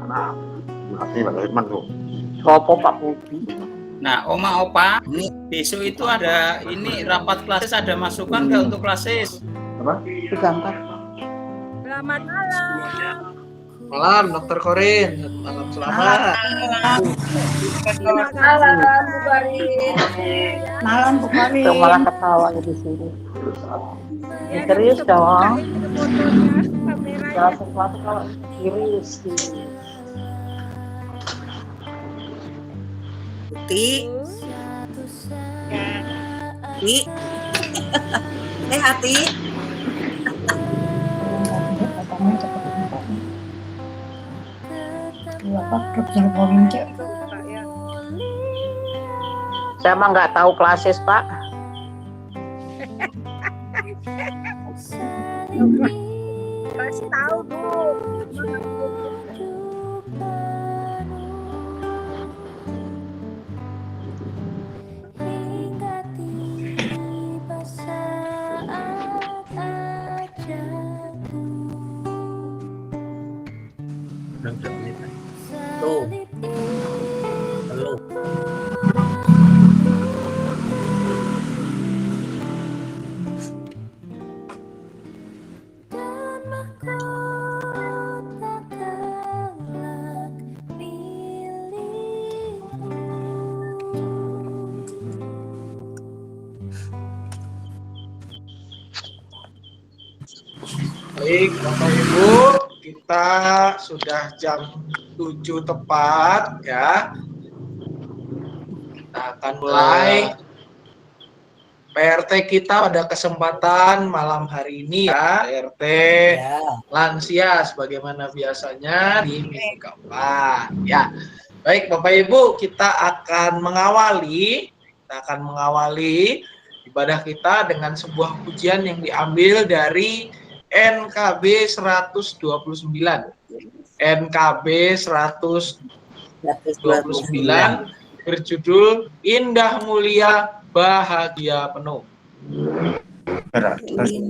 Nanti Pak Firman tuh. Sopo Pak Puji. Nah, Oma Opa, besok itu ada ini rapat klasis, ada masukan nggak untuk klasis? Apa? Selamat malam. Malam, Dokter Korin. Malam selamat. Malam, Bu Karin. Malam, Bu Karin. Malah ketawa di sini. Ya, Serius dong. Fotonya, kameranya. Jangan sesuatu kalau serius. Hati. Hati. Hati. Saya mah nggak tahu klasis Pak. Kasih tahu, Bu. Tuh. Halo. Baik, Bapak Ibu, kita sudah jam 7 tepat ya. Kita akan mulai PRT kita pada kesempatan malam hari ini ya, PRT lansia sebagaimana biasanya di minggu keempat ya. Baik, Bapak Ibu, kita akan mengawali ibadah kita dengan sebuah pujian yang diambil dari NKB 129. NKB 129 berjudul Indah Mulia Bahagia Penuh. Berat. 29.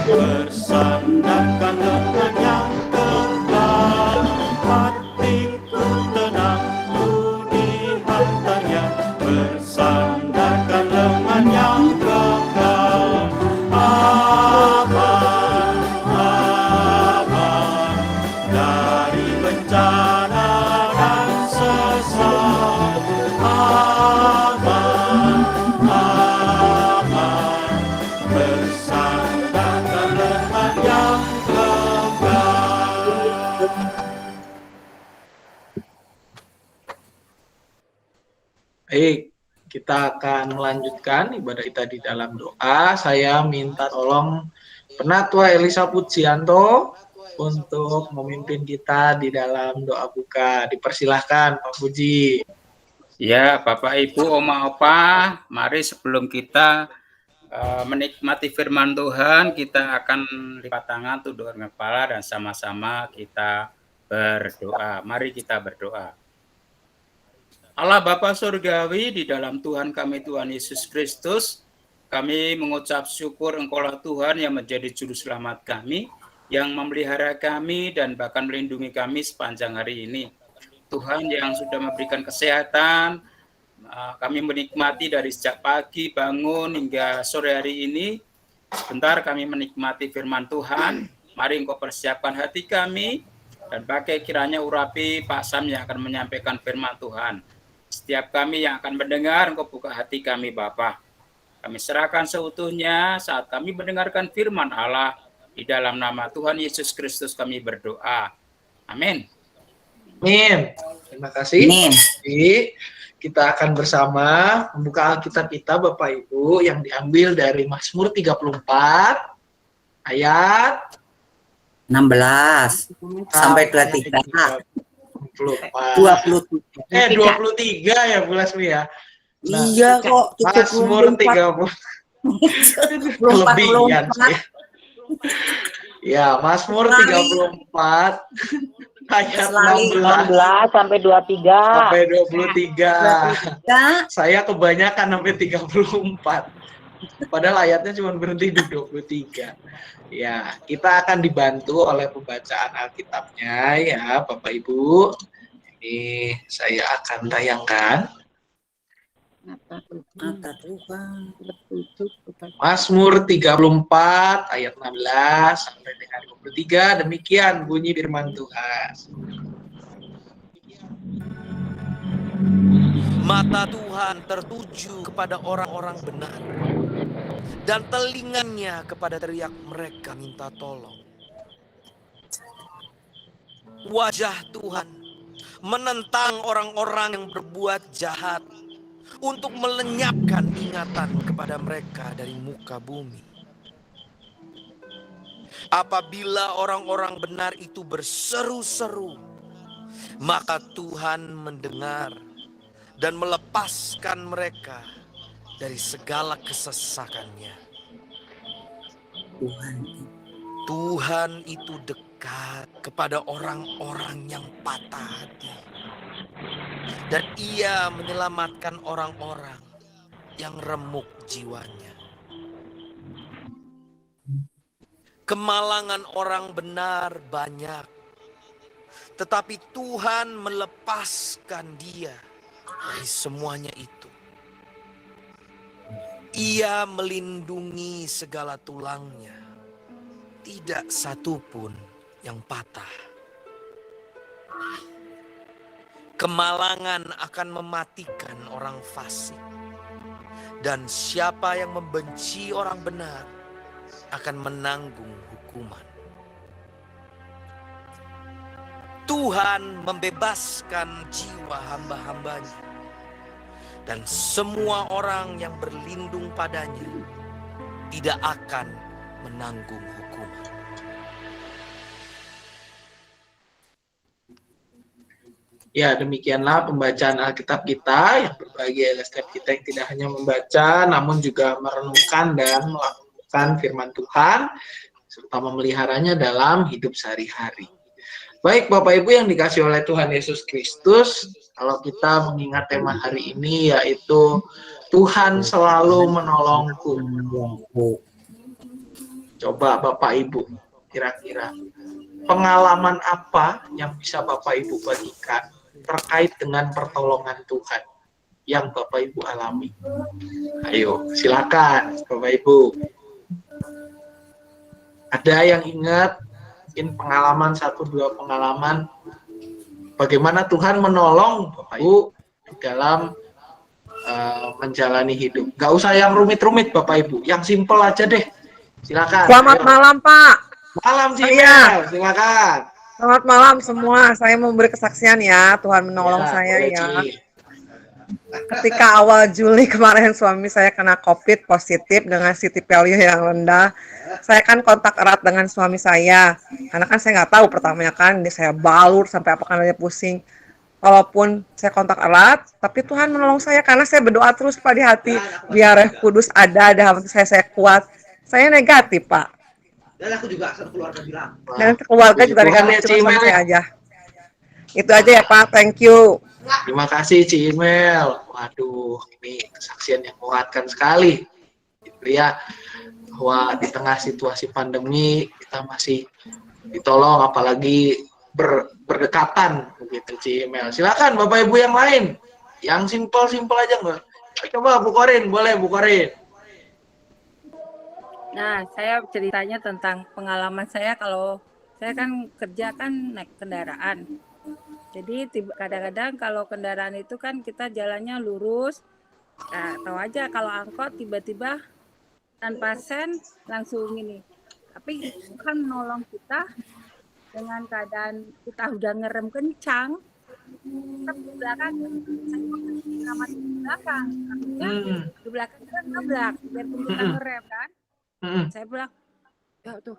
Bersandarkan lengan yang kekal, hatiku tenang, ku di hartanya. Bersandarkan lengan yang kekal, aman, aman dari bencana dan sesat. Aman, aman bersandarkan lengan yang kekal. Baik, kita akan melanjutkan ibadah kita di dalam doa. Saya minta tolong Penatua Elisa Pujianto untuk memimpin kita di dalam doa buka. Dipersilahkan Pak Puji. Ya, Bapak Ibu, Oma Opa, mari sebelum kita menikmati firman Tuhan, kita akan lipat tangan, tundukkan kepala, dan sama-sama kita berdoa. Mari kita berdoa. Allah Bapa Surgawi, di dalam Tuhan kami, Tuhan Yesus Kristus, kami mengucap syukur Engkaulah Tuhan yang menjadi juru selamat kami, yang memelihara kami dan bahkan melindungi kami sepanjang hari ini. Tuhan yang sudah memberikan kesehatan, kami menikmati dari sejak pagi bangun hingga sore hari ini. Sebentar kami menikmati firman Tuhan. Mari Engkau persiapkan hati kami dan pakai kiranya urapi Pak Sam yang akan menyampaikan firman Tuhan. Setiap kami yang akan mendengar, Engkau buka hati kami Bapa. Kami serahkan seutuhnya saat kami mendengarkan firman Allah. Di dalam nama Tuhan Yesus Kristus kami berdoa. Amin. Amin. Terima kasih. Amin. Jadi, kita akan bersama membuka Alkitab kita Bapak Ibu yang diambil dari Mazmur 34 ayat 16 sampai 23. 23 ya Bu Lasmi ya. Nah, Iya kok. Mazmur 30 kelebihan sih. Ya, Mazmur 34 ayat 16 sampai 23. sampai 23. Saya kebanyakan sampai 34. Padahal ayatnya cuma berhenti di 23. Ya, kita akan dibantu oleh pembacaan Alkitabnya ya, Bapak Ibu. Ini saya akan tayangkan. Mazmur 34 ayat 16 sampai dengan 23. Demikian bunyi firman Tuhan. Mata Tuhan tertuju kepada orang-orang benar, dan telinganya kepada teriak mereka minta tolong. Wajah Tuhan menentang orang-orang yang berbuat jahat, untuk melenyapkan ingatan kepada mereka dari muka bumi. Apabila orang-orang benar itu berseru-seru, maka Tuhan mendengar dan melepaskan mereka dari segala kesesakannya. Tuhan itu dekat kepada orang-orang yang patah hati, dan Ia menyelamatkan orang-orang yang remuk jiwanya. Kemalangan orang benar banyak, tetapi Tuhan melepaskan dia dari semuanya itu. Ia melindungi segala tulangnya, tidak satu pun yang patah. Kemalangan akan mematikan orang fasik, dan siapa yang membenci orang benar akan menanggung hukuman. Tuhan membebaskan jiwa hamba-hambanya, dan semua orang yang berlindung padanya tidak akan menanggung hukuman. Ya, demikianlah pembacaan Alkitab kita yang berbagi oleh setiap kita yang tidak hanya membaca, namun juga merenungkan dan melakukan firman Tuhan, serta memeliharanya dalam hidup sehari-hari. Baik Bapak Ibu yang dikasih oleh Tuhan Yesus Kristus, kalau kita mengingat tema hari ini yaitu Tuhan selalu menolongku. Coba Bapak Ibu, kira-kira pengalaman apa yang bisa Bapak Ibu bagikan terkait dengan pertolongan Tuhan yang Bapak Ibu alami? Ayo, silakan Bapak Ibu. Ada yang ingat mungkin pengalaman 1-2 pengalaman bagaimana Tuhan menolong Bapak Ibu dalam menjalani hidup? Gak usah yang rumit-rumit Bapak Ibu, yang simpel aja deh. Silakan. Selamat malam Pak. Malam Cimel, silakan. Selamat malam semua. Saya mau beri kesaksian ya. Tuhan menolong saya boleh, ya. Ci. Ketika awal Juli kemarin suami saya kena COVID positif dengan CT value yang rendah, saya kan kontak erat dengan suami saya. Karena kan saya nggak tahu pertamanya kan, saya balur sampai apa kan dia pusing. walaupun saya kontak erat, tapi Tuhan menolong saya karena saya berdoa terus Pak di hati, biar Roh Kudus ada dalam hati saya kuat. Saya negatif Pak. Dan aku juga keluarga bilang. Dan keluarga juga negatif, cuma saya aja. Itu aja ya Pak, thank you. Terima kasih Ci Imel. Waduh, ini kesaksian yang menguatkan sekali. Gitu ya, bahwa di tengah situasi pandemi kita masih ditolong, apalagi berdekatan begitu Ci Imel. Silakan Bapak Ibu yang lain, yang simpel-simpel aja nggak? Coba Bu Korin, boleh Bu Korin. Nah, saya ceritanya tentang pengalaman saya kalau saya kan kerja kan naik kendaraan. Jadi kadang-kadang kalau kendaraan itu kan kita jalannya lurus. Nah, tahu aja kalau angkot tiba-tiba tanpa sen langsung ini. Tapi kan nolong kita dengan keadaan kita udah ngerem kencang. Kita di belakang, saya mau di belakang. Artinya di belakang kita nabrak, biarpun kita ngerem kan. Saya bilang, ya tuh,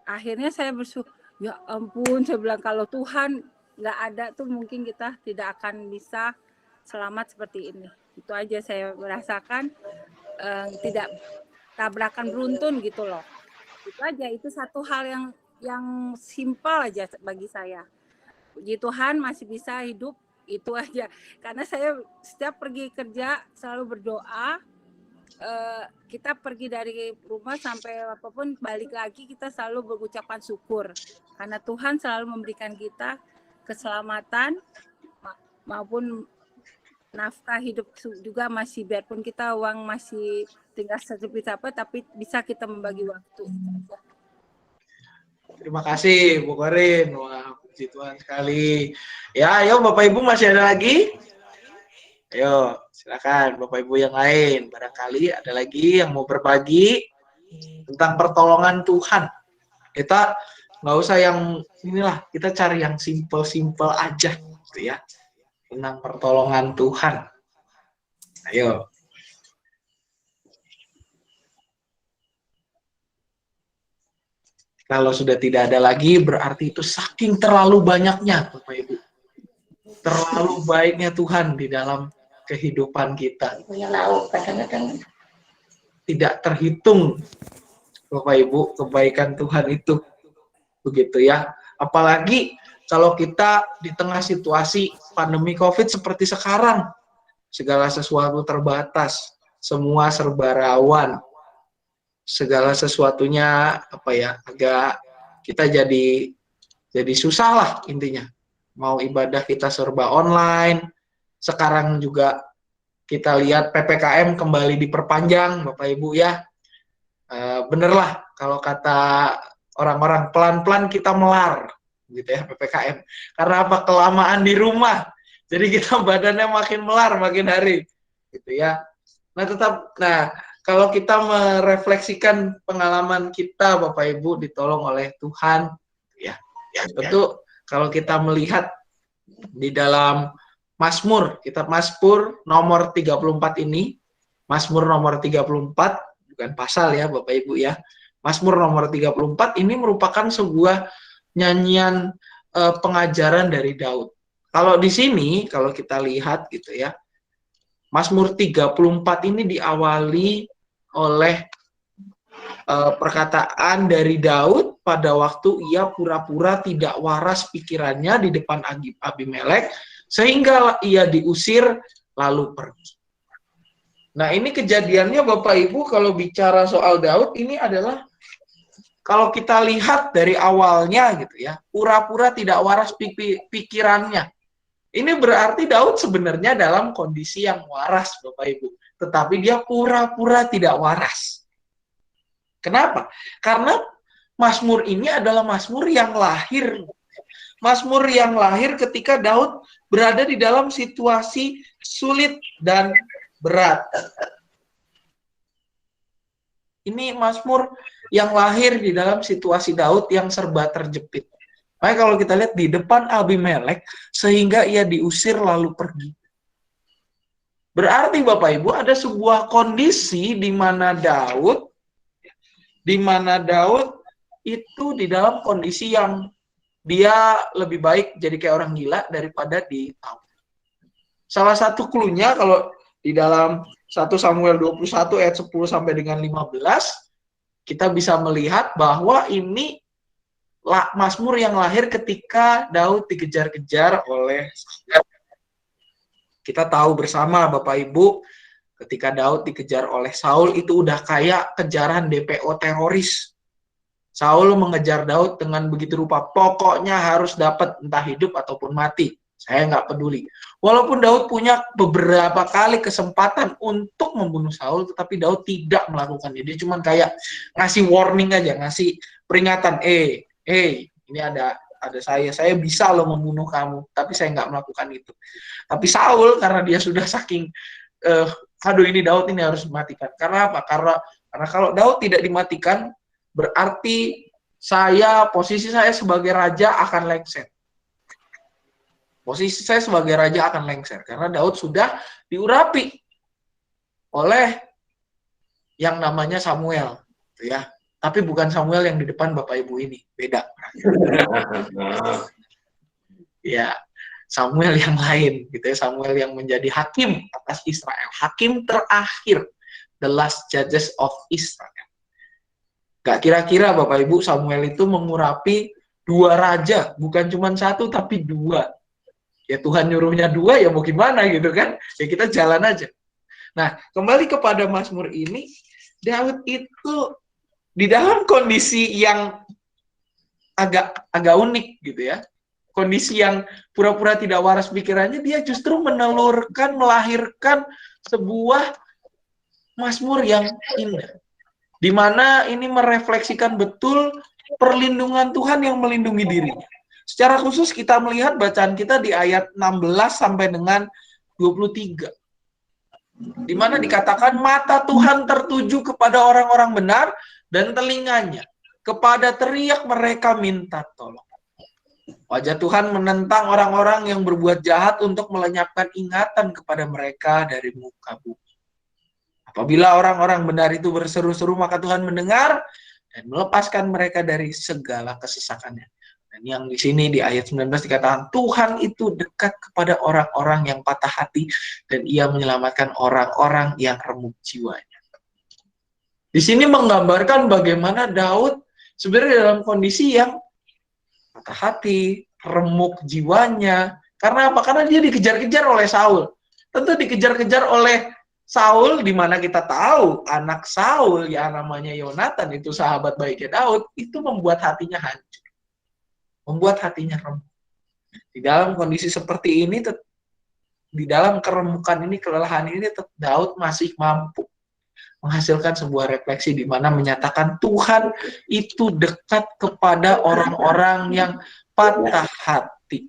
akhirnya saya bersyukur, ya ampun, saya bilang kalau Tuhan nggak ada tuh mungkin kita tidak akan bisa selamat seperti ini. Itu aja saya merasakan tidak tabrakan beruntun gitu loh. Itu aja, itu satu hal yang simpel aja bagi saya. Puji Tuhan masih bisa hidup, itu aja. Karena saya setiap pergi kerja selalu berdoa. Kita pergi dari rumah sampai apapun balik lagi kita selalu berucapan syukur karena Tuhan selalu memberikan kita keselamatan maupun nafkah hidup juga masih, biarpun kita uang masih tinggal sedikit apa tapi bisa kita membagi waktu. Terima kasih Bu Korin. Wah, puji Tuhan sekali. Ya, ayo Bapak Ibu masih ada lagi? Ayo, silakan Bapak Ibu yang lain. Barangkali ada lagi yang mau berbagi tentang pertolongan Tuhan. Kita nggak usah yang inilah, kita cari yang simple-simple aja, gitu ya. Tentang pertolongan Tuhan. Ayo. Kalau sudah tidak ada lagi, berarti itu saking terlalu banyaknya, Bapak Ibu. Terlalu baiknya Tuhan di dalam kehidupan kita. Tidak terhitung, Bapak Ibu, kebaikan Tuhan itu. Begitu ya. Apalagi kalau kita di tengah situasi pandemi COVID seperti sekarang. Segala sesuatu terbatas, semua serba rawan. Segala sesuatunya agak kita jadi susah lah intinya. Mau ibadah kita serba online. Sekarang juga kita lihat PPKM kembali diperpanjang, Bapak Ibu ya. Bener lah kalau kata orang-orang, pelan-pelan kita melar, gitu ya PPKM. Karena apa? Kelamaan di rumah. Jadi kita badannya makin melar makin hari, gitu ya. Nah, kalau kita merefleksikan pengalaman kita, Bapak Ibu, ditolong oleh Tuhan, ya. Tentu kalau kita melihat di dalam Mazmur, kitab Mazmur nomor 34 ini, Mazmur nomor 34, bukan pasal ya Bapak Ibu ya, Mazmur nomor 34 ini merupakan sebuah nyanyian pengajaran dari Daud. Kalau di sini, kalau kita lihat gitu ya, Mazmur 34 ini diawali oleh perkataan dari Daud pada waktu ia pura-pura tidak waras pikirannya di depan Abimelek, sehingga ia diusir lalu pergi. Nah, ini kejadiannya Bapak Ibu kalau bicara soal Daud ini adalah kalau kita lihat dari awalnya gitu ya, pura-pura tidak waras pikirannya. Ini berarti Daud sebenarnya dalam kondisi yang waras Bapak Ibu, tetapi dia pura-pura tidak waras. Kenapa? Karena Mazmur ini adalah Mazmur yang lahir. Mazmur yang lahir ketika Daud berada di dalam situasi sulit dan berat. Ini Mazmur yang lahir di dalam situasi Daud yang serba terjepit. Makanya kalau kita lihat di depan Abimelek, sehingga ia diusir lalu pergi. Berarti Bapak Ibu ada sebuah kondisi di mana Daud itu di dalam kondisi yang dia lebih baik jadi kayak orang gila daripada ditahu. Salah satu clue-nya kalau di dalam 1 Samuel 21 ayat 10 sampai dengan 15, kita bisa melihat bahwa ini Mazmur yang lahir ketika Daud dikejar-kejar oleh Saul. Kita tahu bersama Bapak Ibu, ketika Daud dikejar oleh Saul itu udah kayak kejaran DPO teroris. Saul mengejar Daud dengan begitu rupa, pokoknya harus dapat entah hidup ataupun mati. Saya nggak peduli. Walaupun Daud punya beberapa kali kesempatan untuk membunuh Saul, tetapi Daud tidak melakukannya. Dia cuma kayak ngasih warning aja, ngasih peringatan, ini ada saya bisa loh membunuh kamu, tapi saya nggak melakukan itu. Tapi Saul karena dia sudah saking, aduh ini Daud ini harus dimatikan. Karena apa? Karena kalau Daud tidak dimatikan, berarti posisi saya sebagai raja akan lengser. Posisi saya sebagai raja akan lengser. Karena Daud sudah diurapi oleh yang namanya Samuel. Gitu ya. Tapi bukan Samuel yang di depan Bapak Ibu ini. Beda. Ya, Samuel yang lain. Gitu ya. Samuel yang menjadi hakim atas Israel. Hakim terakhir. The last judges of Israel. Gak kira-kira Bapak Ibu Samuel itu mengurapi 2 raja, bukan cuma 1 tapi 2. Ya Tuhan nyuruhnya 2 ya mau gimana gitu kan? Ya kita jalan aja. Nah kembali kepada Mazmur ini, Daud itu di dalam kondisi yang agak unik gitu ya. Kondisi yang pura-pura tidak waras pikirannya, dia justru melahirkan sebuah Mazmur yang indah. Di mana ini merefleksikan betul perlindungan Tuhan yang melindungi dirinya. Secara khusus kita melihat bacaan kita di ayat 16 sampai dengan 23. Di mana dikatakan mata Tuhan tertuju kepada orang-orang benar dan telinganya kepada teriak mereka minta tolong. Wajah Tuhan menentang orang-orang yang berbuat jahat untuk melenyapkan ingatan kepada mereka dari muka bumi. Apabila orang-orang benar itu berseru-seru, maka Tuhan mendengar dan melepaskan mereka dari segala kesesakannya. Dan yang di sini di ayat 19 dikatakan, Tuhan itu dekat kepada orang-orang yang patah hati dan ia menyelamatkan orang-orang yang remuk jiwanya. Di sini menggambarkan bagaimana Daud sebenarnya dalam kondisi yang patah hati, remuk jiwanya. Karena apa? Karena dia dikejar-kejar oleh Saul. Tentu dikejar-kejar oleh Saul, di mana kita tahu anak Saul yang namanya Yonatan itu sahabat baiknya Daud, itu membuat hatinya hancur, membuat hatinya remuk. Di dalam kondisi seperti ini, di dalam keremukan ini, kelelahan ini, Daud masih mampu menghasilkan sebuah refleksi di mana menyatakan Tuhan itu dekat kepada orang-orang yang patah hati.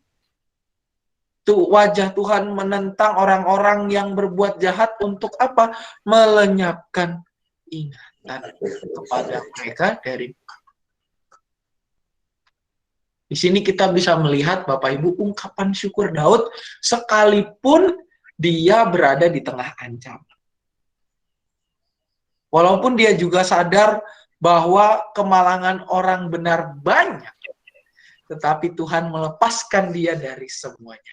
Tuh, wajah Tuhan menentang orang-orang yang berbuat jahat untuk apa? Melenyapkan ingatan kepada mereka dari muka. Di sini kita bisa melihat Bapak Ibu ungkapan syukur Daud sekalipun dia berada di tengah ancaman. Walaupun dia juga sadar bahwa kemalangan orang benar banyak, tetapi Tuhan melepaskan dia dari semuanya.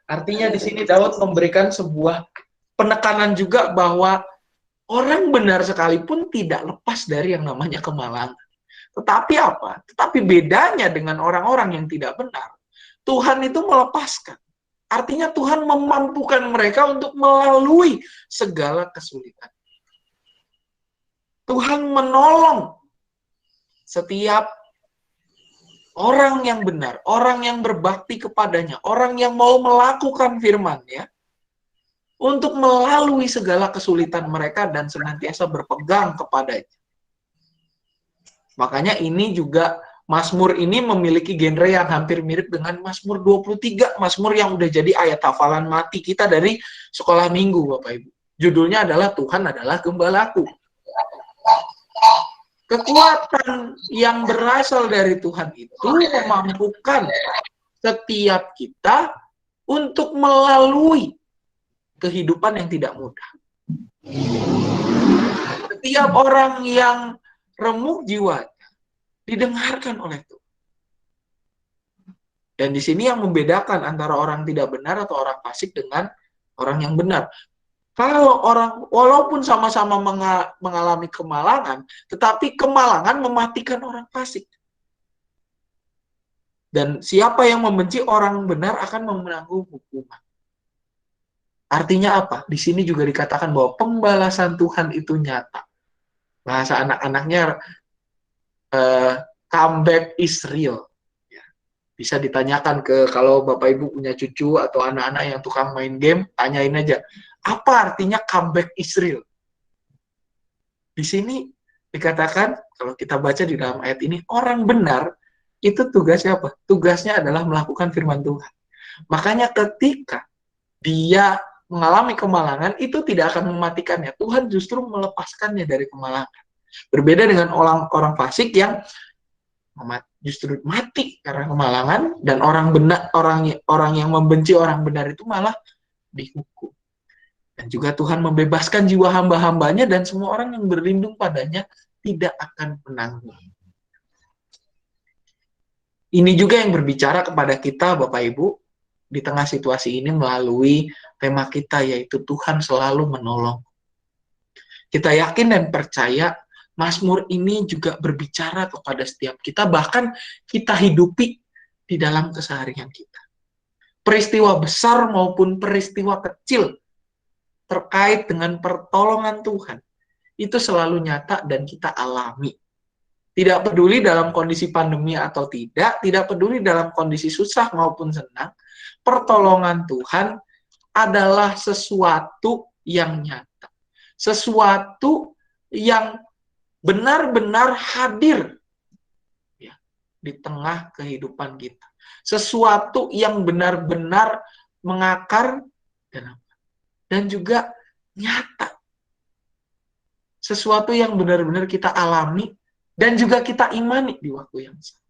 Artinya di sini Daud memberikan sebuah penekanan juga bahwa orang benar sekalipun tidak lepas dari yang namanya kemalangan. Tetapi apa? Tetapi bedanya dengan orang-orang yang tidak benar, Tuhan itu melepaskan. Artinya Tuhan memampukan mereka untuk melalui segala kesulitan. Tuhan menolong setiap orang yang benar, orang yang berbakti kepadanya, orang yang mau melakukan firman-Nya untuk melalui segala kesulitan mereka dan senantiasa berpegang kepadanya. Makanya ini juga Mazmur ini memiliki genre yang hampir mirip dengan Mazmur 23, Mazmur yang udah jadi ayat hafalan mati kita dari sekolah minggu, Bapak Ibu. Judulnya adalah Tuhan adalah Gembalaku. Kekuatan yang berasal dari Tuhan itu memampukan setiap kita untuk melalui kehidupan yang tidak mudah. Setiap orang yang remuk jiwanya didengarkan oleh Tuhan. Dan di sini yang membedakan antara orang tidak benar atau orang fasik dengan orang yang benar. Kalau orang, walaupun sama-sama mengalami kemalangan, tetapi kemalangan mematikan orang fasik. Dan siapa yang membenci orang benar akan menanggung hukuman. Artinya apa? Di sini juga dikatakan bahwa pembalasan Tuhan itu nyata. Bahasa anak-anaknya, comeback is real. Bisa ditanyakan ke kalau Bapak Ibu punya cucu atau anak-anak yang tukang main game, tanyain aja, apa artinya comeback Israel? Di sini dikatakan, kalau kita baca di dalam ayat ini, orang benar itu tugasnya apa? Tugasnya adalah melakukan firman Tuhan. Makanya ketika dia mengalami kemalangan, itu tidak akan mematikannya. Tuhan justru melepaskannya dari kemalangan. Berbeda dengan orang fasik yang justru mati karena kemalangan, dan orang benar, orang yang membenci orang benar itu malah dihukum. Dan juga Tuhan membebaskan jiwa hamba-hambanya, dan semua orang yang berlindung padanya tidak akan menanggung. Ini juga yang berbicara kepada kita, Bapak Ibu, di tengah situasi ini melalui tema kita, yaitu Tuhan selalu menolong. Kita yakin dan percaya Mazmur ini juga berbicara kepada setiap kita, bahkan kita hidupi di dalam keseharian kita. Peristiwa besar maupun peristiwa kecil terkait dengan pertolongan Tuhan, itu selalu nyata dan kita alami. Tidak peduli dalam kondisi pandemi atau tidak peduli dalam kondisi susah maupun senang, pertolongan Tuhan adalah sesuatu yang nyata. Sesuatu yang benar-benar hadir ya, di tengah kehidupan kita. Sesuatu yang benar-benar mengakar dan juga nyata. Sesuatu yang benar-benar kita alami dan juga kita imani di waktu yang sama.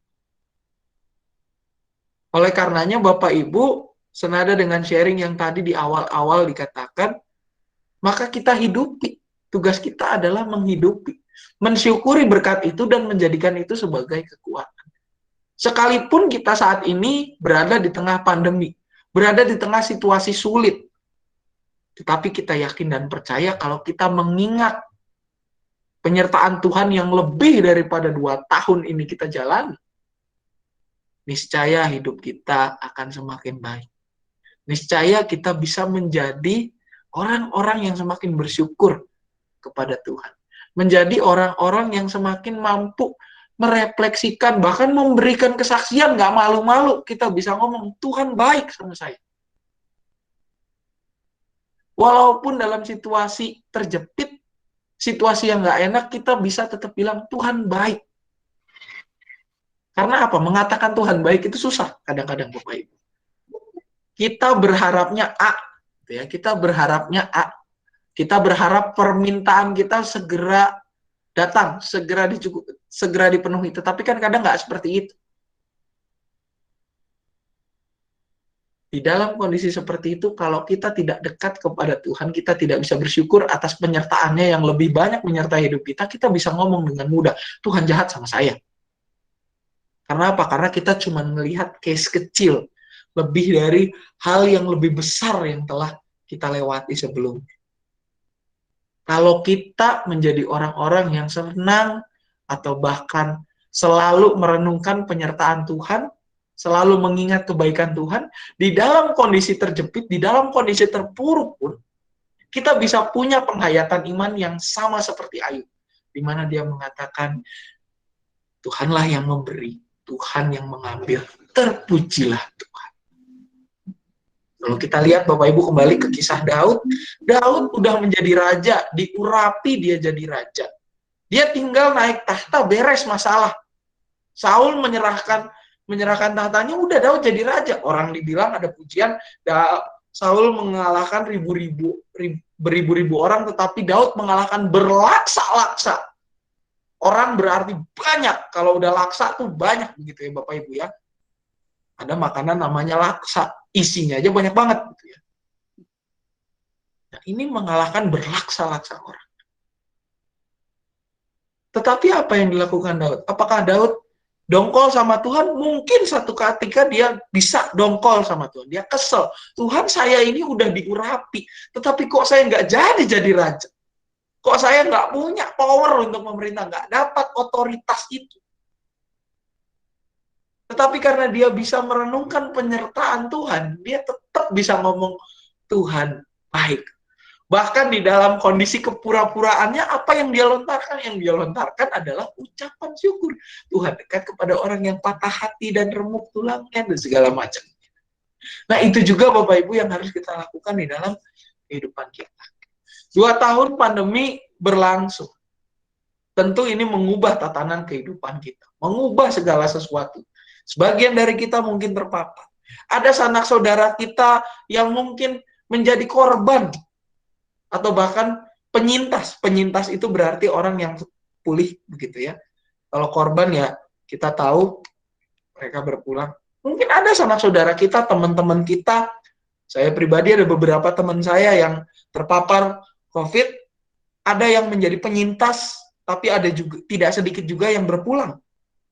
Oleh karenanya Bapak Ibu, senada dengan sharing yang tadi di awal-awal dikatakan, maka kita hidupi. Tugas kita adalah menghidupi, mensyukuri berkat itu dan menjadikan itu sebagai kekuatan. Sekalipun kita saat ini berada di tengah pandemi, berada di tengah situasi sulit, tetapi kita yakin dan percaya kalau kita mengingat penyertaan Tuhan yang lebih daripada 2 tahun ini kita jalani, niscaya hidup kita akan semakin baik. Niscaya kita bisa menjadi orang-orang yang semakin bersyukur kepada Tuhan. Menjadi orang-orang yang semakin mampu merefleksikan, bahkan memberikan kesaksian, nggak malu-malu. Kita bisa ngomong, Tuhan baik sama saya. Walaupun dalam situasi terjepit, situasi yang nggak enak, kita bisa tetap bilang, Tuhan baik. Karena apa? Mengatakan Tuhan baik itu susah kadang-kadang, Bapak Ibu. Kita berharapnya A, ya, kita berharapnya A. Kita berharap permintaan kita segera datang, segera dipenuhi. Tetapi kan kadang nggak seperti itu. Di dalam kondisi seperti itu, kalau kita tidak dekat kepada Tuhan, kita tidak bisa bersyukur atas penyertaannya yang lebih banyak menyertai hidup kita, kita bisa ngomong dengan mudah, Tuhan jahat sama saya. Karena apa? Karena kita cuma melihat case kecil, lebih dari hal yang lebih besar yang telah kita lewati sebelumnya. Kalau kita menjadi orang-orang yang senang atau bahkan selalu merenungkan penyertaan Tuhan, selalu mengingat kebaikan Tuhan, di dalam kondisi terjepit, di dalam kondisi terpuruk pun, kita bisa punya penghayatan iman yang sama seperti Ayub, di mana dia mengatakan, Tuhanlah yang memberi, Tuhan yang mengambil, terpujilah Tuhan. Kalau kita lihat Bapak Ibu kembali ke kisah Daud, Daud udah menjadi raja, diurapi dia jadi raja. Dia tinggal naik tahta, beres masalah. Saul menyerahkan tahtanya, udah Daud jadi raja. Orang dibilang ada pujian, Saul mengalahkan beribu-ribu orang, tetapi Daud mengalahkan berlaksa-laksa. Orang berarti banyak, kalau udah laksa tuh banyak begitu ya Bapak Ibu ya. Ada makanan namanya laksa, isinya aja banyak banget gitu ya. Nah, ini mengalahkan berlaksa-laksa orang. Tetapi apa yang dilakukan Daud? Apakah Daud dongkol sama Tuhan, mungkin satu ketika dia bisa dongkol sama Tuhan. Dia kesel. Tuhan, saya ini udah diurapi, tetapi kok saya nggak jadi raja? Kok saya nggak punya power untuk memerintah, nggak dapat otoritas itu. Tetapi karena dia bisa merenungkan penyertaan Tuhan, dia tetap bisa ngomong, Tuhan baik. Bahkan di dalam kondisi kepura-puraannya, apa yang dia lontarkan? Yang dia lontarkan adalah ucapan syukur. Tuhan dekat kepada orang yang patah hati dan remuk tulangnya, dan segala macam. Nah, itu juga Bapak Ibu yang harus kita lakukan di dalam kehidupan kita. 2 tahun pandemi berlangsung. Tentu ini mengubah tatanan kehidupan kita. Mengubah segala sesuatu. Sebagian dari kita mungkin terpapar. Ada sanak saudara kita yang mungkin menjadi korban atau bahkan penyintas. Penyintas itu berarti orang yang pulih begitu ya. Kalau korban ya kita tahu mereka berpulang. Mungkin ada sanak saudara kita, teman-teman kita. Saya pribadi ada beberapa teman saya yang terpapar COVID, ada yang menjadi penyintas, tapi ada juga tidak sedikit juga yang berpulang.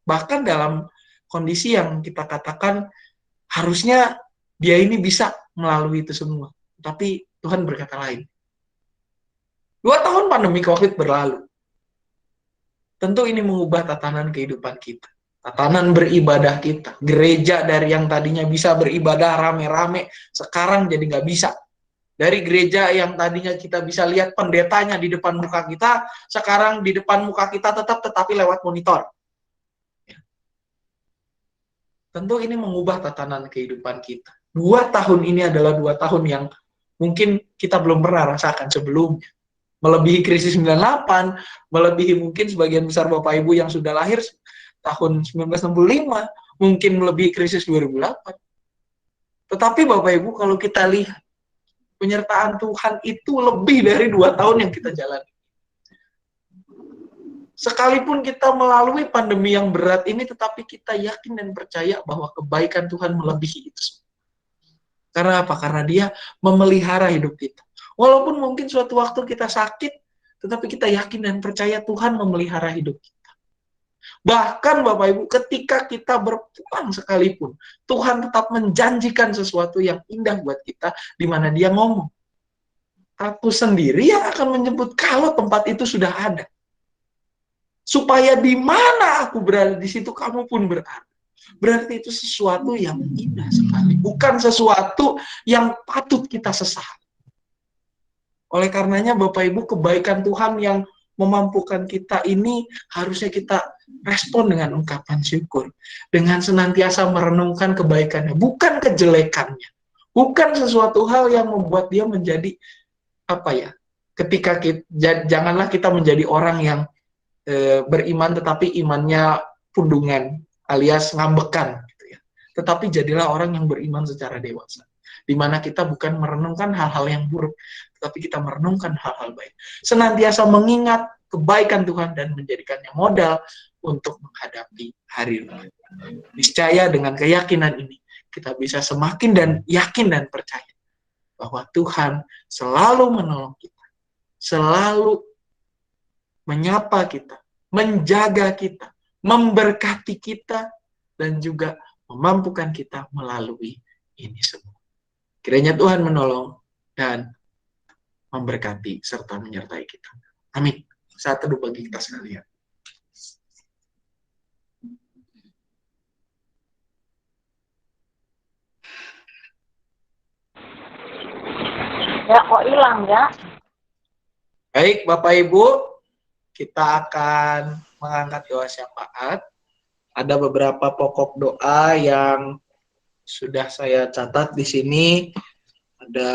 Bahkan dalam kondisi yang kita katakan harusnya dia ini bisa melalui itu semua. Tapi Tuhan berkata lain. 2 tahun pandemi COVID berlalu. Tentu ini mengubah tatanan kehidupan kita. Tatanan beribadah kita. Gereja dari yang tadinya bisa beribadah rame-rame, sekarang jadi nggak bisa. Dari gereja yang tadinya kita bisa lihat pendetanya di depan muka kita, sekarang di depan muka kita tetapi lewat monitor. Tentu ini mengubah tatanan kehidupan kita. 2 tahun ini adalah 2 tahun yang mungkin kita belum pernah rasakan sebelumnya. Melebihi krisis 98, melebihi mungkin sebagian besar Bapak Ibu yang sudah lahir tahun 1965, mungkin melebihi krisis 2008. Tetapi Bapak Ibu kalau kita lihat, penyertaan Tuhan itu lebih dari 2 tahun yang kita jalani. Sekalipun kita melalui pandemi yang berat ini, tetapi kita yakin dan percaya bahwa kebaikan Tuhan melebihi itu. Karena apa? Karena Dia memelihara hidup kita. Walaupun mungkin suatu waktu kita sakit, tetapi kita yakin dan percaya Tuhan memelihara hidup kita. Bahkan Bapak Ibu, ketika kita berpulang sekalipun, Tuhan tetap menjanjikan sesuatu yang indah buat kita, di mana Dia ngomong, aku sendiri yang akan menyebut kalau tempat itu sudah ada. Supaya di mana aku berada, di situ kamu pun berada. Berarti itu sesuatu yang indah sekali. Bukan sesuatu yang patut kita sesali. Oleh karenanya Bapak Ibu, kebaikan Tuhan yang memampukan kita ini harusnya kita respon dengan ungkapan syukur. Dengan senantiasa merenungkan kebaikannya. Bukan kejelekannya. Bukan sesuatu hal yang membuat dia menjadi, janganlah kita menjadi orang yang beriman tetapi imannya pundungan alias ngambekan gitu ya. Tetapi jadilah orang yang beriman secara dewasa, di mana kita bukan merenungkan hal-hal yang buruk, tetapi kita merenungkan hal-hal baik. Senantiasa mengingat kebaikan Tuhan dan menjadikannya modal untuk menghadapi hari ini. Niscaya dengan keyakinan ini kita bisa semakin dan yakin dan percaya bahwa Tuhan selalu menolong kita, selalu menyapa kita, menjaga kita, memberkati kita, dan juga memampukan kita melalui ini semua. Kiranya Tuhan menolong dan memberkati serta menyertai kita. Amin. Saat teduh bagi kita sekalian. Ya, kok hilang ya? Baik, Bapak Ibu, kita akan mengangkat doa syafaat. Ada beberapa pokok doa yang sudah saya catat di sini. Ada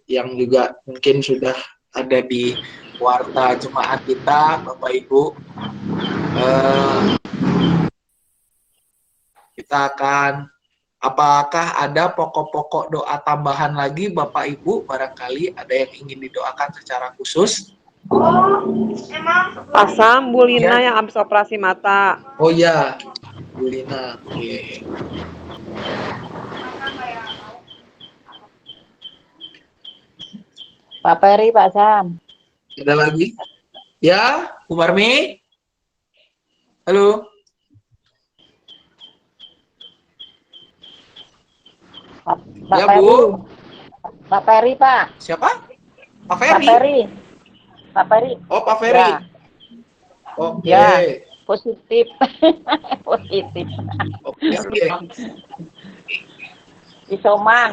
yang juga mungkin sudah ada di warta jemaat kita, Bapak Ibu. Kita akan, apakah ada pokok-pokok doa tambahan lagi, Bapak Ibu? Barangkali ada yang ingin didoakan secara khusus. Pasam Bu Lina yang habis operasi mata. Oh ya, Bu Lina. Oke. Pak Peri, Pak Sam. Ada lagi? Ya, Bu Marmi. Halo. Pak Ya, Peri. Bu. Pak Peri, Pak. Siapa? Pak Pak Ferry? Peri. Pak Peri. Oh, Pak Ferry. Ya. Oke. Ya. Positif. Positif. Oke. Isoman.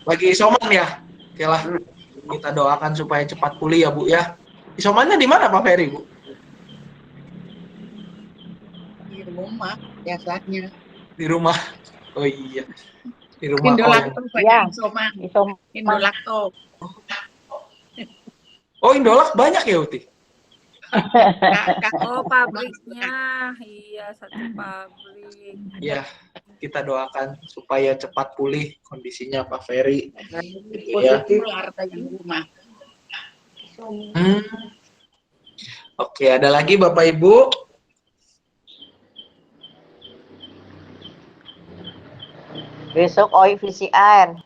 Lagi isoman ya? Oke lah. Kita doakan supaya cepat pulih ya, Bu ya. Isomannya di mana, Pak Ferry, Bu? Di rumah biasanya. Di rumah. Oh iya. Di rumah. Indolakto banyak Ya. isoman. Isoman. Indolakto. Oh, Indolak banyak ya, Uti? Oh, pabriknya. Iya, satu pabrik. Ya, kita doakan supaya cepat pulih kondisinya Pak Ferry. Keluar dari rumah. Oke, ada lagi Bapak Ibu? Besok OI PCR.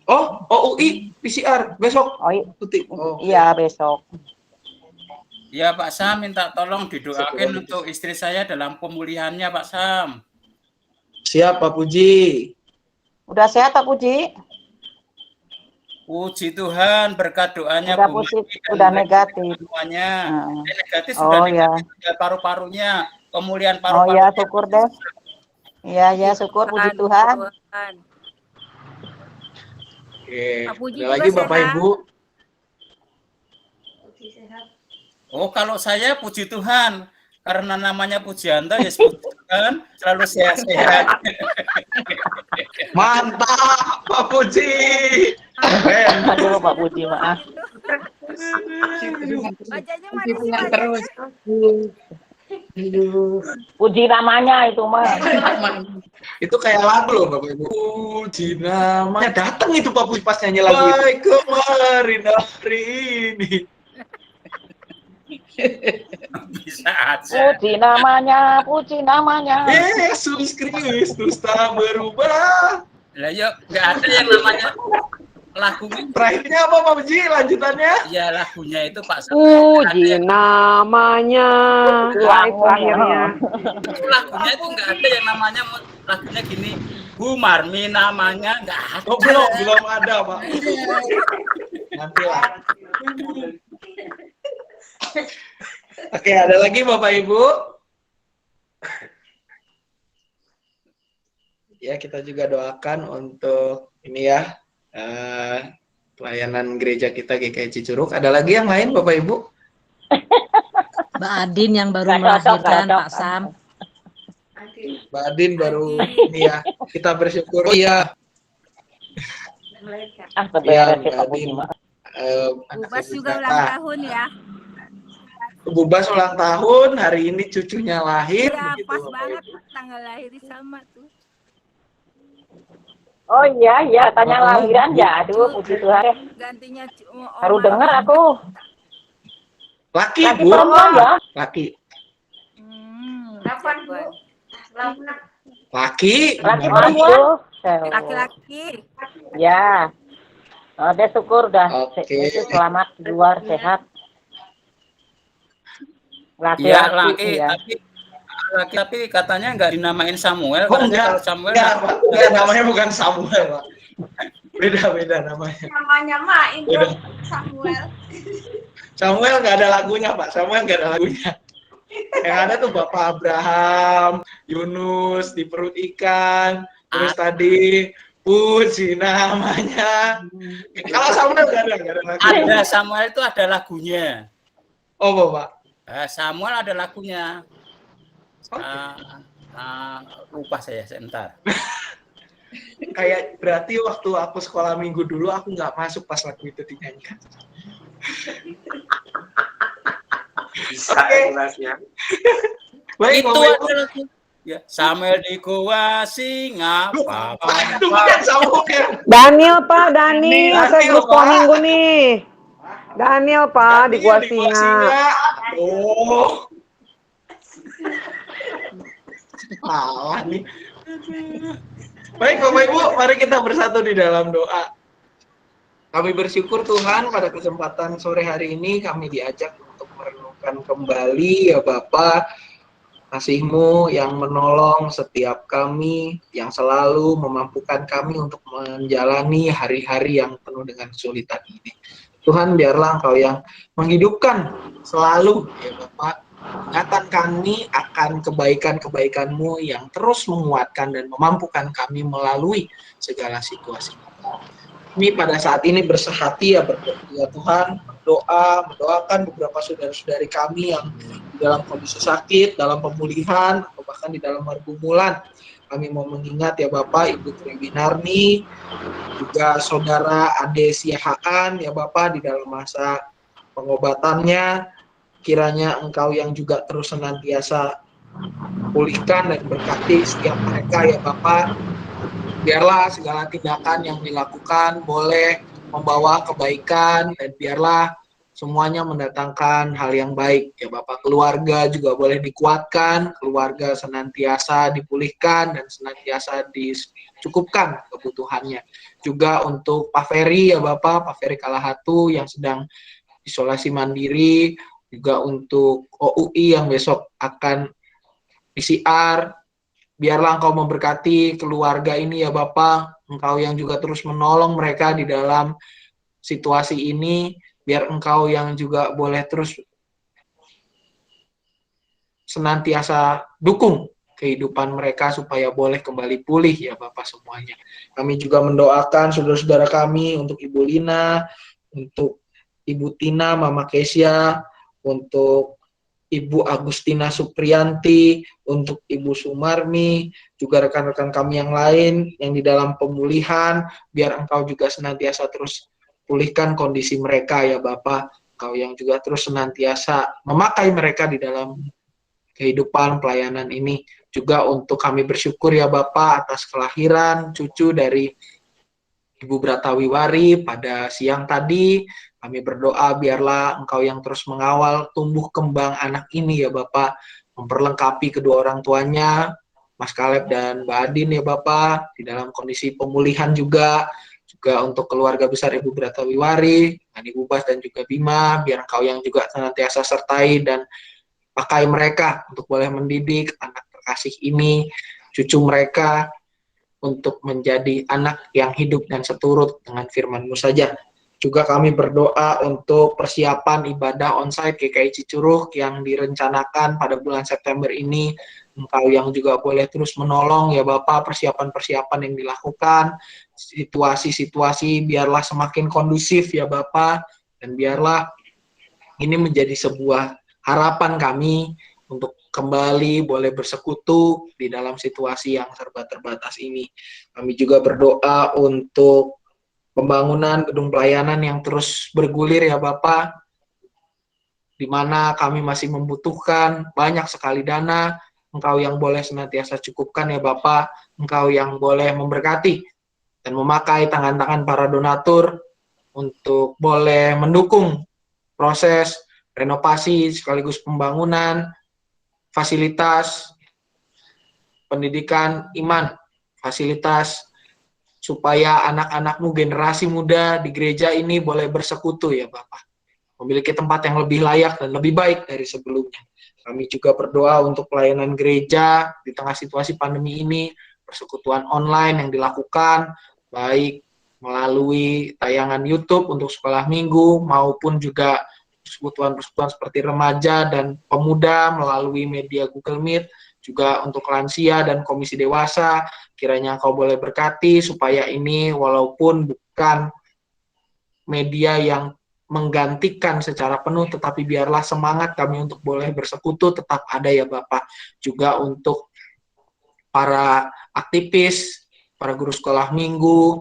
Oh, UI PCR besok. OI. Uti. Oh, Iya, besok. Ya Pak Sam, minta tolong didoakan untuk istri saya dalam pemulihannya Pak Sam. Siap Pak Puji. Udah sehat Pak Puji? Puji Tuhan, berkat doanya Udah Bu positif, Megi dan udah mereka negatif. semuanya. Negatif Oh, sudah ya. negatif, sudah paru-parunya, pemulihan Oh paru-parunya. ya, syukur deh. Iya, syukur, puji Tuhan. Oke, Pak Puji ada juga lagi Bapak sehat. Ibu? Oh, kalau saya puji Tuhan, karena namanya Pujianto ya puji Tuhan, selalu sehat-sehat. Mantap Pak Puji. Aduh, Pak Puji, maaf. Bacanya Puji mana sih Tuhan bacanya? terus. Puji namanya itu mah. Itu kayak lagu loh Bapak Ibu. Puji namanya. Datang itu Pak Puji pas nyanyi lagu itu. Baik kemarin hari ini. Bisa aja. Puji namanya, puji namanya. Yesus Kristus tak berubah. Lah yuk, nggak ada yang namanya lagunya. Terakhirnya apa Pak Puji? Lanjutannya? Ya lagunya itu Pak Sam. Puji namanya. Terakhirnya. Lagunya itu nggak ada yang namanya lagunya gini. Bu Marmi namanya nggak ada. Oh, belum ada Pak. Nanti lah. Oke, ada lagi Bapak Ibu? Ya, kita juga doakan untuk ini ya, pelayanan gereja kita GKI Cicurug. Ada lagi yang lain Bapak Ibu? Mbak Adin yang baru Nggak cocok, melahirkan nggak Pak Sam. Mbak Adin baru ini ya. Kita bersyukur. Oh iya. Sebenarnya Mbak Pak Puji, Adin. maaf. Bubas juga ulang tahun ya. Bubas ulang tahun, hari ini cucunya lahir. Iya, begitu, pas Bapak banget Ibu. tanggal lahir sama tuh. Oh iya, tanya lahiran ya. Aduh, puji Tuhan. Gantinya Baru dengar aku. Laki, Laki Bu. perempuan ya? Laki. Kapan, Bu? Laki. Laki perempuan? Laki-laki. Ya. Oh, deh syukur dah. Oke. Itu selamat luar sehat. Iya, Laki-laki laki, ya. tapi katanya nggak dinamain Samuel. Oh, Katanya enggak. kalau Samuel Pak. Enggak, namanya bukan Samuel, Pak. Beda namanya. Namanya mah Indro Beda. Samuel. Samuel nggak ada lagunya, Pak. Samuel nggak ada lagunya. Yang ada tuh Bapak Abraham, Yunus di perut ikan, terus tadi puji namanya. Kalau Samuel nggak ada lagunya. ada Samuel itu ada lagunya. Oh, Bapak. Samuel ada lagunya. Lupa saya sebentar. Kayak berarti waktu aku sekolah minggu dulu aku nggak masuk pas lagu itu dinyanyikan. Bisa jelasnya. Baik, Itu Bapak Ibu. ada lagu. Ya, Samuel di gua ngapa? Aduh, bukan Samuel. Daniel Pak, Daniel. Saya Daniel, grup Pak. minggu nih. Daniel Pak, di Gua Singa. Oh. Salah nih. Baik Bapak Ibu, mari kita bersatu di dalam doa. Kami bersyukur Tuhan pada kesempatan sore hari ini kami diajak untuk merenungkan kembali ya Bapak kasih-Mu yang menolong setiap kami, yang selalu memampukan kami untuk menjalani hari-hari yang penuh dengan kesulitan ini. Tuhan, biarlah Engkau yang menghidupkan selalu, ya Bapak, ingatan kami akan kebaikan-kebaikan-Mu yang terus menguatkan dan memampukan kami melalui segala situasi. Kami pada saat ini bersehati ya berdoa, ya Tuhan, mendoakan beberapa saudara-saudari kami yang di dalam kondisi sakit, dalam pemulihan, atau bahkan di dalam pergumulan. Kami mau mengingat ya Bapak, Ibu Triwinarni, juga saudara Ade Siahaan ya Bapak di dalam masa pengobatannya. Kiranya Engkau yang juga terus senantiasa pulihkan dan berkati setiap mereka ya Bapak. Biarlah segala tindakan yang dilakukan boleh membawa kebaikan dan biarlah semuanya mendatangkan hal yang baik ya Bapak. Keluarga juga boleh dikuatkan, keluarga senantiasa dipulihkan dan senantiasa dicukupkan kebutuhannya. Juga untuk Pak Ferry ya Bapak, Pak Ferry Kalahatu yang sedang isolasi mandiri, juga untuk OUI yang besok akan PCR. Biarlah Engkau memberkati keluarga ini ya Bapak, Engkau yang juga terus menolong mereka di dalam situasi ini, biar Engkau yang juga boleh terus senantiasa dukung kehidupan mereka supaya boleh kembali pulih ya Bapak semuanya. Kami juga mendoakan saudara-saudara kami untuk Ibu Lina, untuk Ibu Tina, Mama Kesia, untuk Ibu Agustina Supriyanti, untuk Ibu Sumarmi, juga rekan-rekan kami yang lain yang di dalam pemulihan, biar Engkau juga senantiasa terus pulihkan kondisi mereka ya Bapak. Engkau yang juga terus senantiasa memakai mereka di dalam kehidupan pelayanan ini. Juga untuk kami bersyukur ya Bapak atas kelahiran cucu dari Ibu Bratawiwari pada siang tadi. Kami berdoa biarlah Engkau yang terus mengawal tumbuh kembang anak ini ya Bapak, memperlengkapi kedua orang tuanya, Mas Kaleb dan Mbak Adin ya Bapak, di dalam kondisi pemulihan juga untuk keluarga besar Ibu Bratawiwari, Ibu Bas dan juga Bima, biar Engkau yang juga senantiasa sertai dan pakai mereka untuk boleh mendidik anak terkasih ini, cucu mereka, untuk menjadi anak yang hidup dan seturut dengan firman-Mu saja. Juga kami berdoa untuk persiapan ibadah onsite GKI Cicuruh yang direncanakan pada bulan September ini. Engkau yang juga boleh terus menolong ya Bapak, persiapan-persiapan yang dilakukan, situasi-situasi biarlah semakin kondusif ya Bapak, dan biarlah ini menjadi sebuah harapan kami untuk kembali boleh bersekutu di dalam situasi yang serba terbatas ini. Kami juga berdoa untuk pembangunan gedung pelayanan yang terus bergulir ya Bapak, di mana kami masih membutuhkan banyak sekali dana. Engkau yang boleh senantiasa cukupkan ya Bapak, Engkau yang boleh memberkati dan memakai tangan-tangan para donatur untuk boleh mendukung proses renovasi sekaligus pembangunan fasilitas pendidikan iman, fasilitas supaya anak-anak-Mu, generasi muda di gereja ini boleh bersekutu ya Bapak, memiliki tempat yang lebih layak dan lebih baik dari sebelumnya. Kami juga berdoa untuk pelayanan gereja di tengah situasi pandemi ini, persekutuan online yang dilakukan, baik melalui tayangan YouTube untuk sekolah minggu, maupun juga persekutuan-persekutuan seperti remaja dan pemuda melalui media Google Meet, juga untuk lansia dan komisi dewasa. Kiranya Engkau boleh berkati supaya ini walaupun bukan media yang menggantikan secara penuh, tetapi biarlah semangat kami untuk boleh bersekutu tetap ada ya Bapak. Juga untuk para aktivis, para guru sekolah minggu,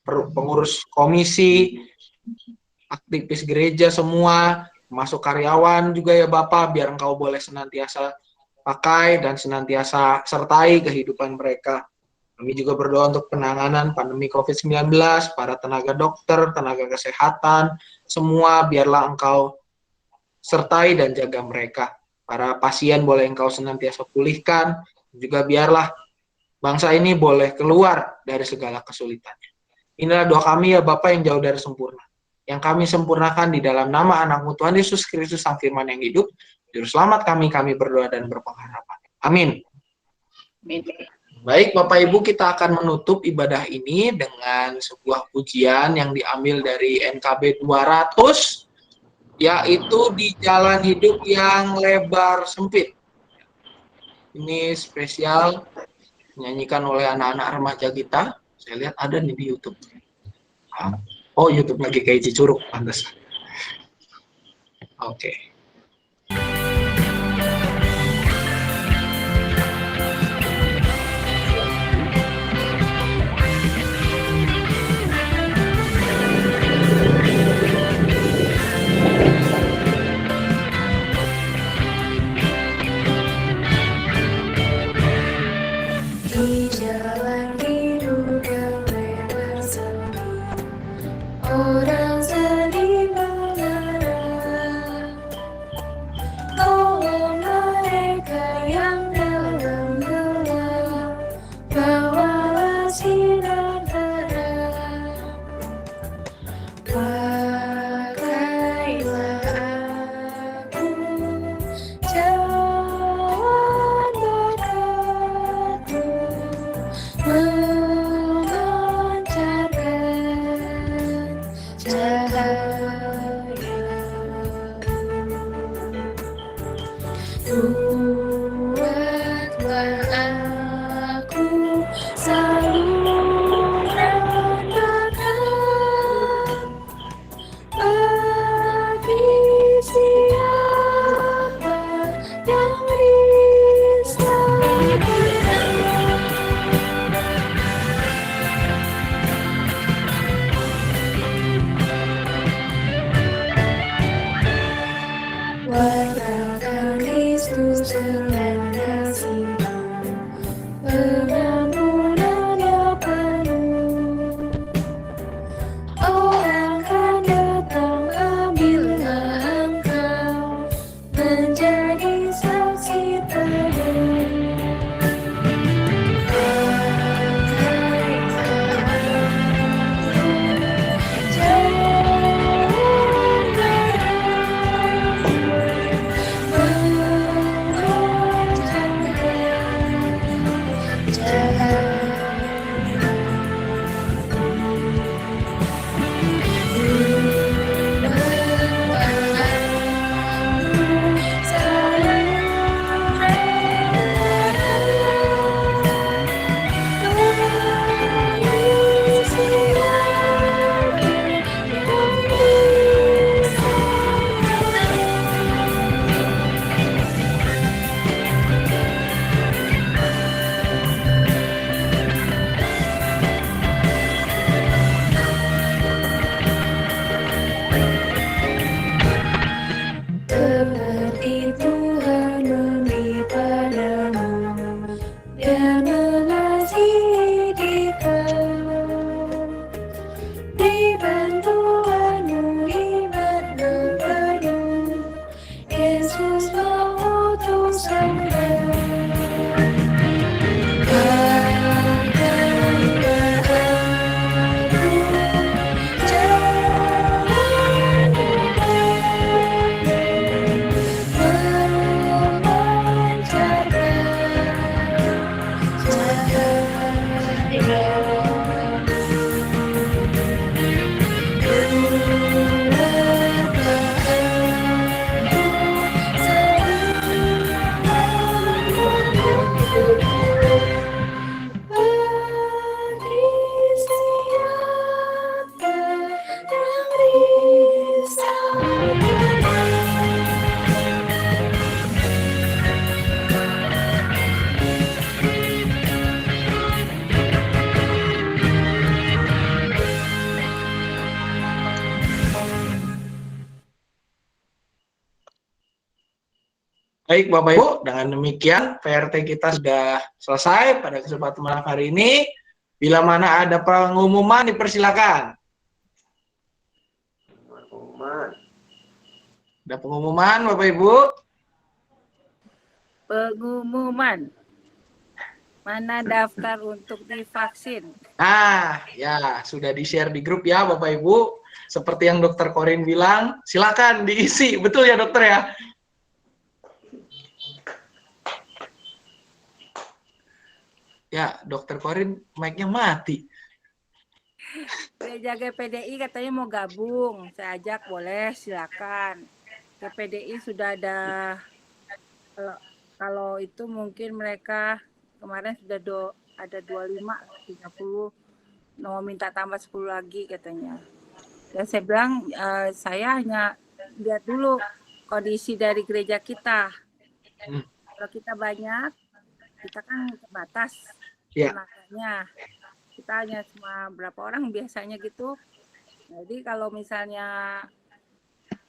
pengurus komisi, aktivis gereja semua, masuk karyawan juga ya Bapak, biar Engkau boleh senantiasa pakai dan senantiasa sertai kehidupan mereka. Kami juga berdoa untuk penanganan pandemi COVID-19, para tenaga dokter, tenaga kesehatan, semua biarlah Engkau sertai dan jaga mereka. Para pasien boleh Engkau senantiasa pulihkan, juga biarlah bangsa ini boleh keluar dari segala kesulitannya. Inilah doa kami ya Bapak yang jauh dari sempurna, yang kami sempurnakan di dalam nama anak-Mu Tuhan Yesus Kristus Sang Firman yang hidup, Juru selamat kami berdoa dan berpengharapan. Amin. Amin. Baik Bapak Ibu, kita akan menutup ibadah ini dengan sebuah pujian yang diambil dari NKB 200, yaitu di jalan hidup yang lebar sempit. Ini spesial dinyanyikan oleh anak-anak remaja kita. Saya lihat ada nih di YouTube. Oh, YouTube lagi kayak Cicurug, pantas. Oke. Di jalan hidup yang lebar sempit, orang sedih mengarah. Tolong mereka yang dalam gelap, bawalah sinar terang. Pakailah aku jalan berkatmu, memancarkan cahaya. Buatlah aku saluran berkat bagi siapa yang diselamatkan. Wartakan Kristus selanda sinar, pengampunannya penuh. Orang akan datang apabila engkau menjadi saksi teguh. Seperti Tuhan memberi padamu dan mengasihi dikau. Di bantuanmu iman mempenuh, Yesus mengutus engkau. Pakailah aku jalan Baik Bapak Ibu, dengan demikian PRT kita sudah selesai pada kesempatan malam hari ini. Bila mana ada pengumuman dipersilakan. Ada pengumuman Bapak Ibu? Pengumuman. Mana daftar untuk divaksin? Nah, ya sudah di-share di grup ya Bapak Ibu. Seperti yang Dokter Korin bilang, silakan diisi. Betul ya Dokter ya? Ya, Dokter Korin mic-nya mati. Gereja GPDI katanya mau gabung. Saya ajak, boleh, silakan. GPDI sudah ada, kalau itu mungkin mereka kemarin sudah ada 25, 30, mau minta tambah 10 lagi katanya. Dan saya bilang, saya hanya lihat dulu kondisi dari gereja kita. Kalau kita banyak, kita kan terbatas tenaganya. Kita hanya cuma berapa orang biasanya gitu. Jadi kalau misalnya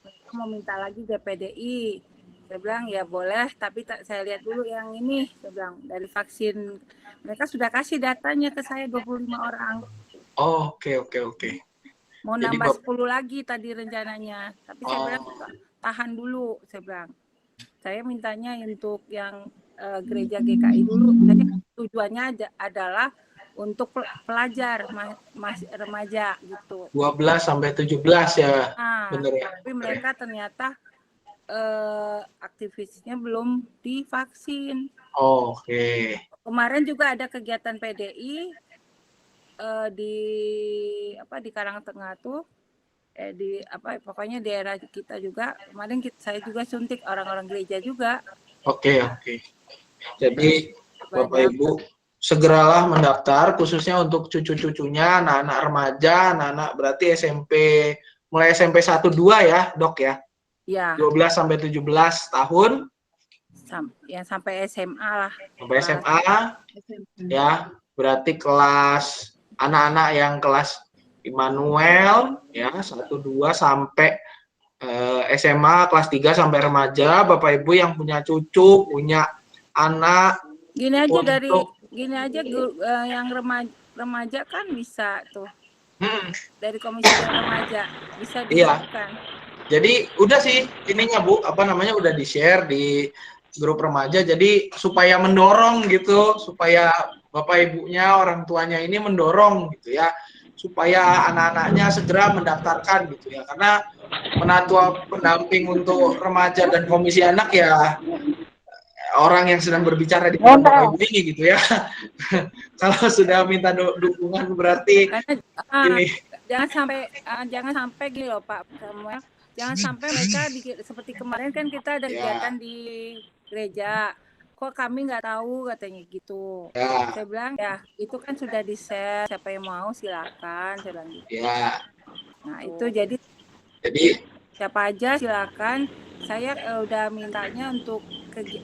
mereka mau minta lagi GPDI, saya bilang ya boleh, tapi saya lihat dulu yang ini. Saya bilang dari vaksin, mereka sudah kasih datanya ke saya 25 orang. Oh, oke. Mau Jadi nambah 10 lagi tadi rencananya. Tapi saya bilang tahan dulu, saya bilang. Saya mintanya untuk yang gereja GKI dulu. Jadi tujuannya adalah untuk pelajar, remaja gitu. 12 sampai 17 ya, bener ya. Tapi mereka ternyata aktivisnya belum divaksin. Oke. Kemarin juga ada kegiatan PDI di Karangtengah tuh, pokoknya daerah kita juga. Kemarin saya juga suntik orang-orang gereja juga. Oke. Jadi Bapak Ibu segeralah mendaftar, khususnya untuk cucu-cucunya, anak-anak remaja, anak-anak berarti mulai SMP 1-2 ya, Dok ya? Ya. 12 sampai 17 tahun. Yang sampai SMA lah. Sampai SMA, ya, berarti kelas, anak-anak yang kelas Immanuel, ya, 1-2 sampai SMA, kelas 3 sampai remaja. Bapak Ibu yang punya cucu, punya anak. Gini aja yang remaja kan bisa tuh. Dari komisi remaja bisa dilakukan. Jadi udah sih ininya Bu, udah di-share di grup remaja, jadi supaya mendorong gitu, supaya Bapak Ibunya, orang tuanya ini mendorong gitu ya, supaya anak-anaknya segera mendaftarkan gitu ya, karena penatua pendamping untuk remaja dan komisi anak ya orang yang sedang berbicara di depan Bapak Ibu ini gitu ya. Kalau sudah minta dukungan berarti ini. Jangan sampai gini loh Pak Samuel. Jangan sampai mereka seperti kemarin kan kita ada kegiatan di gereja. Kok kami nggak tahu katanya gitu. Saya bilang ya itu kan sudah di-share. Siapa yang mau silakan. Saya bilang gitu. Nah itu jadi siapa aja silakan. Saya udah mintanya untuk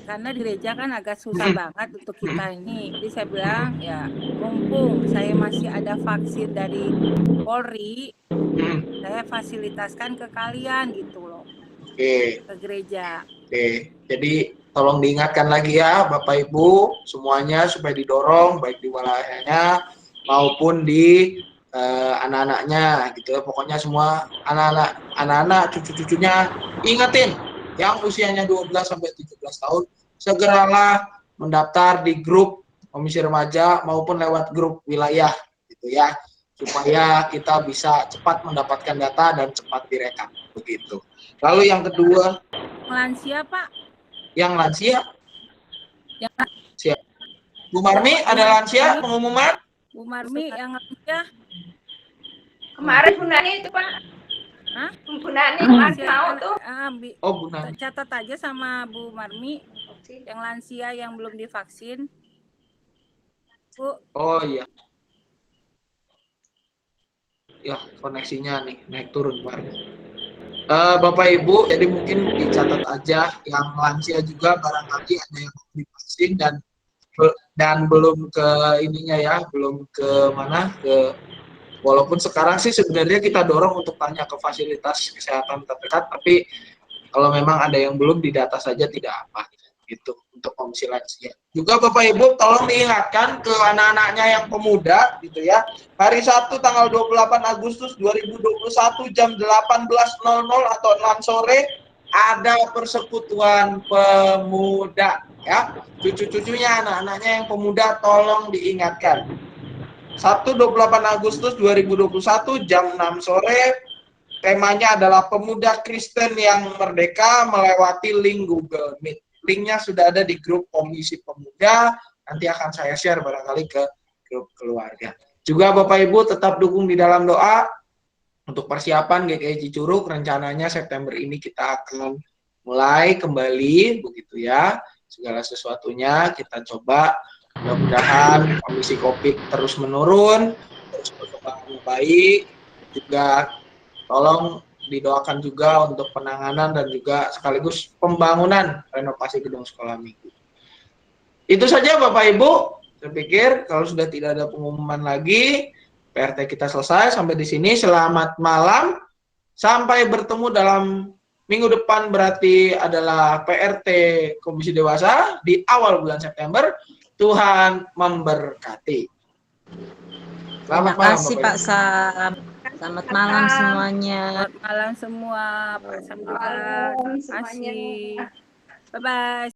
karena di gereja kan agak susah banget untuk kita ini. Jadi saya bilang ya mumpung saya masih ada vaksin dari Polri, saya fasilitaskan ke kalian gitu loh. Ke gereja. Jadi tolong diingatkan lagi ya Bapak Ibu semuanya supaya didorong baik di wilayahnya maupun di anak-anaknya gitu ya. Pokoknya semua anak-anak cucu-cucunya ingetin yang usianya 12 sampai 17 tahun segeralah mendaftar di grup komisi remaja maupun lewat grup wilayah gitu ya, supaya kita bisa cepat mendapatkan data dan cepat direkam begitu. Lalu yang kedua, lansia Pak. Yang lansia? Siap. Bu Marmi ada lansia pengumuman? Bu Marmi yang lansia? Kemarin Bu Nani itu Pak. Hah? Bu Nani masih mau tuh. Bu Nani. Catat aja sama Bu Marmi yang lansia yang belum divaksin. Bu. Oh iya. Ya koneksinya nih naik turun Pak. Bapak Ibu, jadi mungkin dicatat aja yang lansia juga barangkali ada yang divaksin dan belum ke ininya ya, belum ke mana ke. Walaupun sekarang sih sebenarnya kita dorong untuk tanya ke fasilitas kesehatan terdekat, tapi kalau memang ada yang belum didata saja tidak apa gitu untuk komisi lansia. Juga Bapak Ibu tolong diingatkan ke anak-anaknya yang pemuda gitu ya. Hari Sabtu tanggal 28 Agustus 2021 jam 18.00 atau 6 sore ada persekutuan pemuda ya. Cucu-cucunya anak-anaknya yang pemuda tolong diingatkan. Sabtu 28 Agustus 2021 jam 6 sore, temanya adalah Pemuda Kristen yang Merdeka melewati link Google Meet. Linknya sudah ada di grup Komisi Pemuda, nanti akan saya share barangkali ke grup keluarga. Juga Bapak Ibu tetap dukung di dalam doa untuk persiapan GKI Cicurug. Rencananya September ini kita akan mulai kembali begitu ya. Segala sesuatunya kita coba, mudah-mudahan kondisi COVID terus menurun, terus berkembang baik. Juga tolong didoakan juga untuk penanganan dan juga sekaligus pembangunan renovasi gedung sekolah minggu. Itu saja Bapak Ibu, saya pikir kalau sudah tidak ada pengumuman lagi, PRT kita selesai sampai di sini. Selamat malam, sampai bertemu dalam minggu depan, berarti adalah PRT Komisi Dewasa di awal bulan September. Tuhan memberkati. Terima kasih Pak Sam. Selamat malam semuanya. Selamat malam semua, Pak Sam juga. Terima kasih. Bye-bye.